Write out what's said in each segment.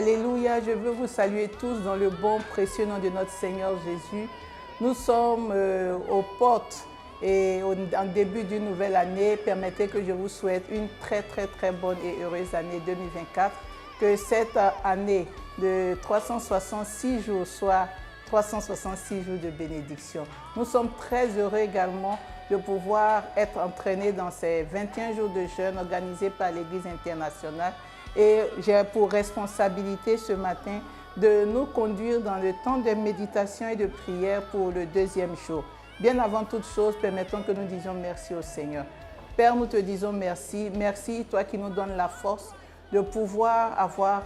Alléluia, je veux vous saluer tous dans le bon, précieux nom de notre Seigneur Jésus. Nous sommes aux portes et en début d'une nouvelle année. Permettez que je vous souhaite une très bonne et heureuse année 2024. Que cette année de 366 jours soit 366 jours de bénédiction. Nous sommes très heureux également de pouvoir être entraînés dans ces 21 jours de jeûne organisés par l'Église internationale. Et j'ai pour responsabilité ce matin de nous conduire dans le temps de méditation et de prière pour le deuxième jour. Bien avant toute chose, permettons que nous disions merci au Seigneur. Père, nous te disons merci. Merci, toi qui nous donnes la force de pouvoir avoir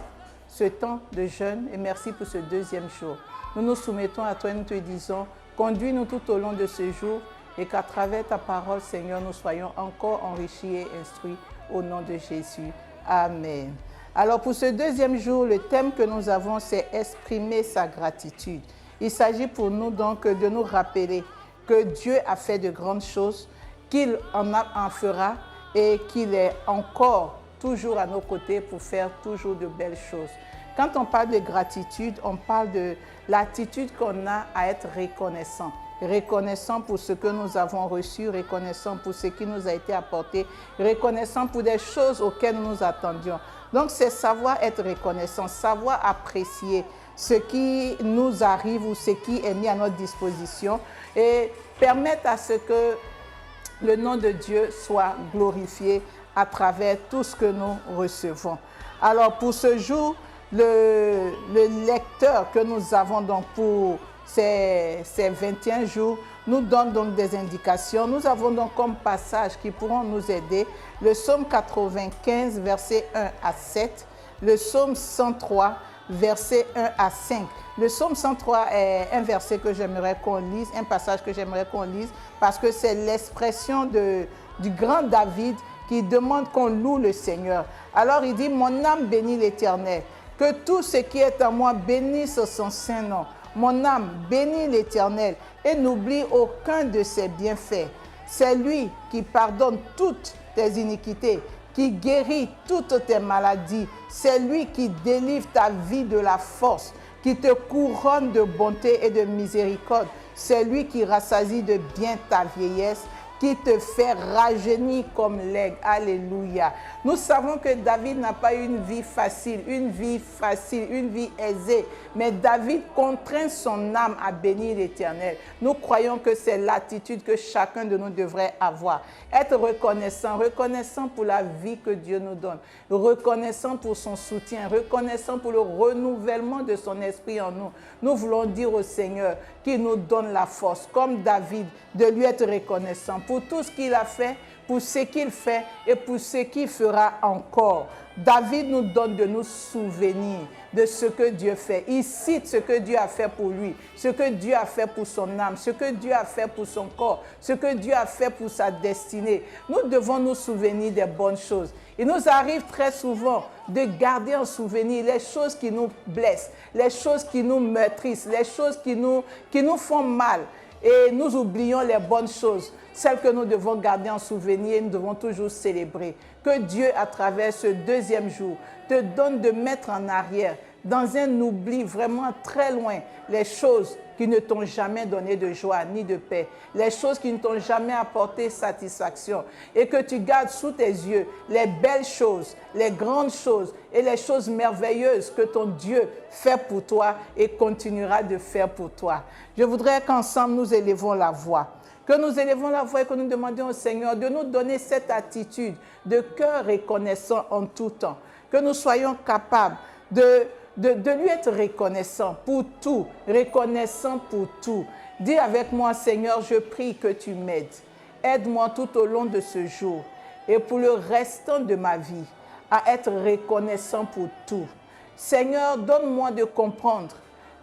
ce temps de jeûne et merci pour ce deuxième jour. Nous nous soumettons à toi et nous te disons, conduis-nous tout au long de ce jour et qu'à travers ta parole, Seigneur, nous soyons encore enrichis et instruits au nom de Jésus. Amen. Alors pour ce deuxième jour, le thème que nous avons, c'est exprimer sa gratitude. Il s'agit pour nous donc de nous rappeler que Dieu a fait de grandes choses, qu'il en fera et qu'il est encore toujours à nos côtés pour faire toujours de belles choses. Quand on parle de gratitude, on parle de l'attitude qu'on a à être reconnaissant. Reconnaissant pour ce que nous avons reçu, reconnaissant pour ce qui nous a été apporté, reconnaissant pour des choses auxquelles nous nous attendions. Donc c'est savoir être reconnaissant, savoir apprécier ce qui nous arrive ou ce qui est mis à notre disposition et permettre à ce que le nom de Dieu soit glorifié à travers tout ce que nous recevons. Alors pour ce jour, le lecteur que nous avons donc pour ces 21 jours nous donne donc des indications. Nous avons donc comme passage qui pourront nous aider le psaume 95, versets 1 à 7, le psaume 103, versets 1 à 5. Le psaume 103 est un verset que j'aimerais qu'on lise, un passage que j'aimerais qu'on lise, parce que c'est l'expression du grand David qui demande qu'on loue le Seigneur. Alors il dit, mon âme bénit l'Éternel, que tout ce qui est en moi bénisse son saint nom. Mon âme bénit l'Éternel et n'oublie aucun de ses bienfaits. C'est lui qui pardonne toutes tes iniquités, qui guérit toutes tes maladies. C'est lui qui délivre ta vie de la force, qui te couronne de bonté et de miséricorde. C'est lui qui rassasie de bien ta vieillesse, qui te fait rajeunir comme l'aigle. Alléluia. Nous savons que David n'a pas eu une vie facile, une vie aisée. Mais David contraint son âme à bénir l'Éternel. Nous croyons que c'est l'attitude que chacun de nous devrait avoir. Être reconnaissant pour la vie que Dieu nous donne. Reconnaissant pour son soutien, reconnaissant pour le renouvellement de son esprit en nous. Nous voulons dire au Seigneur qu'il nous donne la force, comme David, de lui être reconnaissant pour tout ce qu'il a fait, pour ce qu'il fait et pour ce qu'il fera encore. David nous donne de nous souvenir de ce que Dieu fait. Il cite ce que Dieu a fait pour lui, ce que Dieu a fait pour son âme, ce que Dieu a fait pour son corps, ce que Dieu a fait pour sa destinée. Nous devons nous souvenir des bonnes choses. Il nous arrive très souvent de garder en souvenir les choses qui nous blessent, les choses qui nous meurtrissent, les choses qui nous font mal. Et nous oublions les bonnes choses, celles que nous devons garder en souvenir et nous devons toujours célébrer. Que Dieu, à travers ce deuxième jour, te donne de mettre en arrière, dans un oubli vraiment très loin, les choses qui ne t'ont jamais donné de joie ni de paix, les choses qui ne t'ont jamais apporté satisfaction, et que tu gardes sous tes yeux les belles choses, les grandes choses et les choses merveilleuses que ton Dieu fait pour toi et continuera de faire pour toi. Je voudrais qu'ensemble nous élevons la voix. Que nous élevons la voix et que nous demandions au Seigneur de nous donner cette attitude de cœur reconnaissant en tout temps. Que nous soyons capables de lui être reconnaissant pour tout, reconnaissant pour tout. Dis avec moi, Seigneur, je prie que tu m'aides. Aide-moi tout au long de ce jour et pour le restant de ma vie à être reconnaissant pour tout. Seigneur, donne-moi de comprendre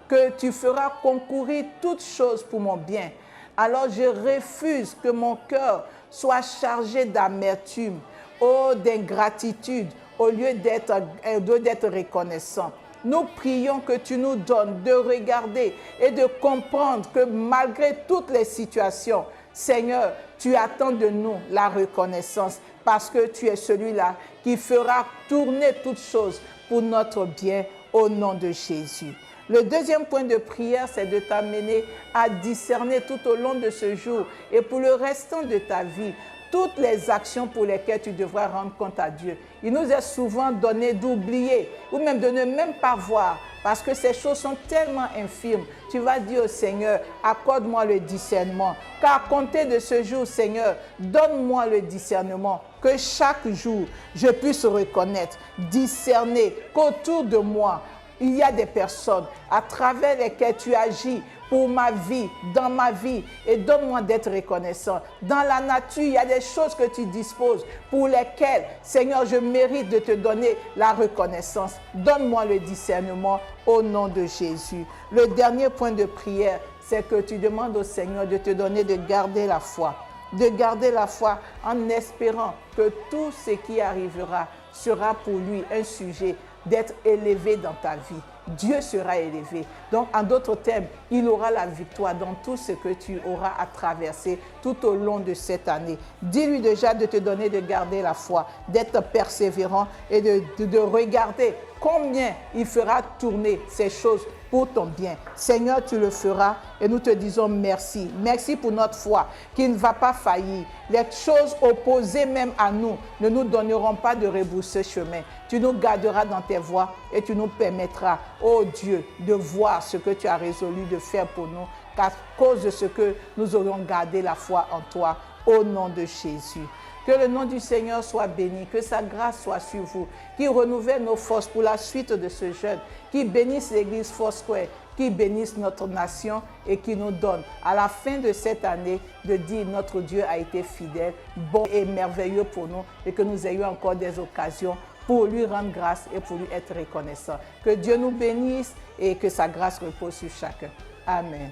que tu feras concourir toutes choses pour mon bien. Alors je refuse que mon cœur soit chargé d'amertume, d'ingratitude, au lieu d'être reconnaissant. Nous prions que tu nous donnes de regarder et de comprendre que malgré toutes les situations, Seigneur, tu attends de nous la reconnaissance parce que tu es celui-là qui fera tourner toutes choses pour notre bien au nom de Jésus. Le deuxième point de prière, c'est de t'amener à discerner tout au long de ce jour et pour le restant de ta vie, toutes les actions pour lesquelles tu devras rendre compte à Dieu. Il nous est souvent donné d'oublier ou même de ne même pas voir parce que ces choses sont tellement infimes. Tu vas dire au Seigneur, accorde-moi le discernement. Car à compter de ce jour, Seigneur, donne-moi le discernement. Que chaque jour, je puisse reconnaître, discerner qu'autour de moi, il y a des personnes à travers lesquelles tu agis pour ma vie, dans ma vie, et donne-moi d'être reconnaissant. Dans la nature, il y a des choses que tu disposes pour lesquelles, Seigneur, je mérite de te donner la reconnaissance. Donne-moi le discernement au nom de Jésus. Le dernier point de prière, c'est que tu demandes au Seigneur de te donner de garder la foi. De garder la foi en espérant que tout ce qui arrivera sera pour lui un sujet d'être élevé dans ta vie. Dieu sera élevé. Donc, en d'autres termes, il aura la victoire dans tout ce que tu auras à traverser tout au long de cette année. Dis-lui déjà de te donner de garder la foi, d'être persévérant et de regarder combien il fera tourner ces choses pour ton bien. Seigneur, tu le feras et nous te disons merci. Merci pour notre foi qui ne va pas faillir. Les choses opposées même à nous ne nous donneront pas de rebousser chemin. Tu nous garderas dans tes voies et tu nous permettras, oh Dieu, de voir ce que tu as résolu de faire pour nous, à cause de ce que nous aurions gardé la foi en toi, au nom de Jésus. Que le nom du Seigneur soit béni, que sa grâce soit sur vous, qu'il renouvelle nos forces pour la suite de ce jeûne, qu'il bénisse l'église Foursquare, qu'il bénisse notre nation et qu'il nous donne à la fin de cette année de dire notre Dieu a été fidèle, bon et merveilleux pour nous et que nous ayons encore des occasions pour lui rendre grâce et pour lui être reconnaissant. Que Dieu nous bénisse et que sa grâce repose sur chacun. Amen.